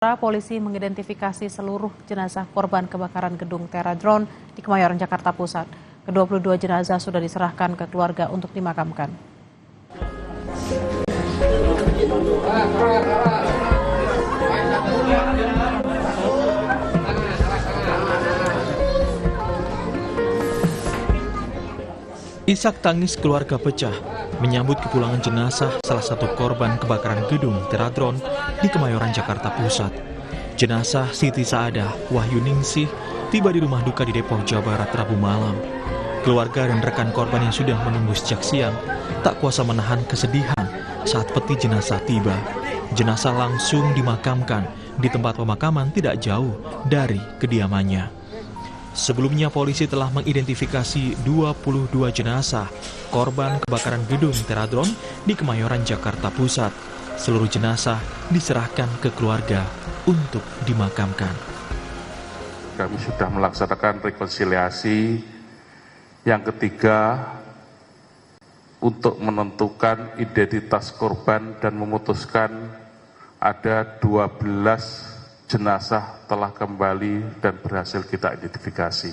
Polisi mengidentifikasi seluruh jenazah korban kebakaran gedung Teradron di Kemayoran, Jakarta Pusat. Ke-22 jenazah sudah diserahkan ke keluarga untuk dimakamkan. Isak tangis keluarga pecah menyambut kepulangan jenazah salah satu korban kebakaran gedung Teradron di Kemayoran, Jakarta Pusat. Jenazah Siti Saadah Wahyuningsih tiba di rumah duka di Depok, Jawa Barat Rabu malam. Keluarga dan rekan korban yang sudah menunggu sejak siang tak kuasa menahan kesedihan saat peti jenazah tiba. Jenazah langsung dimakamkan di tempat pemakaman tidak jauh dari kediamannya. Sebelumnya polisi telah mengidentifikasi 22 jenazah korban kebakaran gedung Teradron di Kemayoran, Jakarta Pusat. Seluruh jenazah diserahkan ke keluarga untuk dimakamkan. Kami sudah melaksanakan rekonsiliasi yang ketiga untuk menentukan identitas korban dan memutuskan ada 12 jenazah telah kembali dan berhasil kita identifikasi.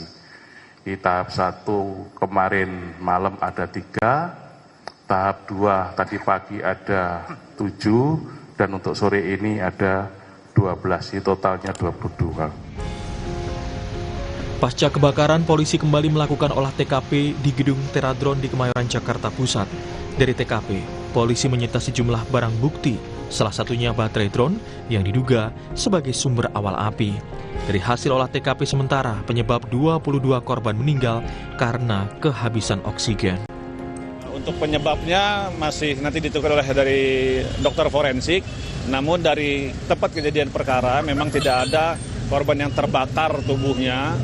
Di tahap 1 kemarin malam ada 3, tahap 2 tadi pagi ada 7, dan untuk sore ini ada 12, totalnya 22. Pasca kebakaran, polisi kembali melakukan olah TKP di gedung Teradron di Kemayoran, Jakarta Pusat. Dari TKP, polisi menyita sejumlah barang bukti, salah satunya baterai drone yang diduga sebagai sumber awal api. Dari hasil olah TKP sementara, penyebab 22 korban meninggal karena kehabisan oksigen. Untuk penyebabnya masih nanti ditentukan oleh dari dokter forensik, namun dari tempat kejadian perkara memang tidak ada korban yang terbakar tubuhnya.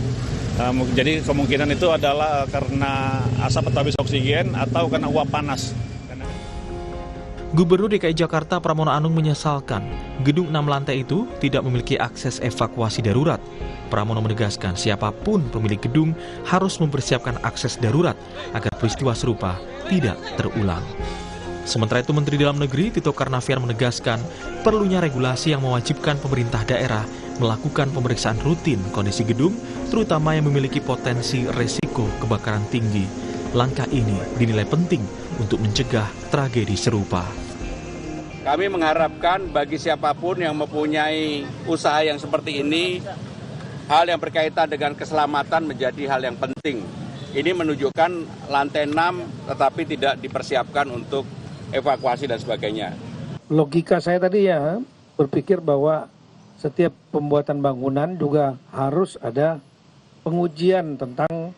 Jadi kemungkinan itu adalah karena asap atau habis oksigen atau karena uap panas. Gubernur DKI Jakarta Pramono Anung menyesalkan gedung 6 lantai itu tidak memiliki akses evakuasi darurat. Pramono menegaskan siapapun pemilik gedung harus mempersiapkan akses darurat agar peristiwa serupa tidak terulang. Sementara itu, Menteri Dalam Negeri Tito Karnavian menegaskan perlunya regulasi yang mewajibkan pemerintah daerah melakukan pemeriksaan rutin kondisi gedung, terutama yang memiliki potensi resiko kebakaran tinggi. Langkah ini dinilai penting untuk mencegah tragedi serupa. Kami mengharapkan bagi siapapun yang mempunyai usaha yang seperti ini, hal yang berkaitan dengan keselamatan menjadi hal yang penting. Ini menunjukkan lantai 6 tetapi tidak dipersiapkan untuk evakuasi dan sebagainya. Logika saya tadi ya berpikir bahwa setiap pembuatan bangunan juga harus ada pengujian tentang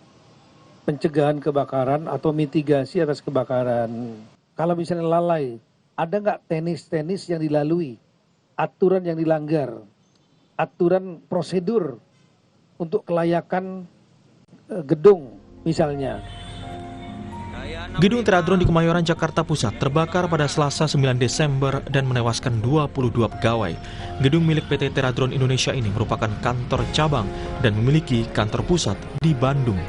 pencegahan kebakaran atau mitigasi atas kebakaran. Kalau misalnya lalai, ada nggak teknis yang dilalui, aturan yang dilanggar, aturan prosedur untuk kelayakan gedung misalnya. Gedung Teradron di Kemayoran, Jakarta Pusat terbakar pada Selasa 9 Desember dan menewaskan 22 pegawai. Gedung milik PT Teradron Indonesia ini merupakan kantor cabang dan memiliki kantor pusat di Bandung.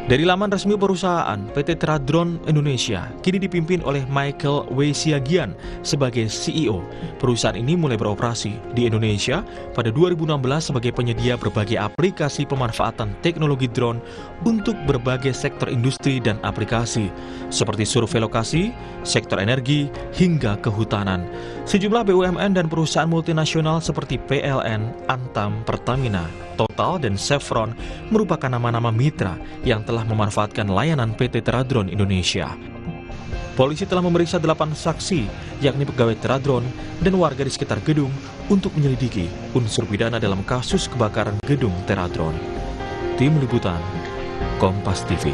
Dari laman resmi perusahaan, PT Teradron Indonesia kini dipimpin oleh Michael W. Siagian sebagai CEO. Perusahaan ini mulai beroperasi di Indonesia pada 2016 sebagai penyedia berbagai aplikasi pemanfaatan teknologi drone untuk berbagai sektor industri dan aplikasi, seperti survei lokasi, sektor energi, hingga kehutanan. Sejumlah BUMN dan perusahaan multinasional seperti PLN, Antam, Pertamina, Total, dan Chevron merupakan nama-nama mitra yang telah memanfaatkan layanan PT Teradron Indonesia. Polisi telah memeriksa 8 saksi, yakni pegawai Teradron dan warga di sekitar gedung untuk menyelidiki unsur pidana dalam kasus kebakaran gedung Teradron. Tim Liputan, Kompas TV.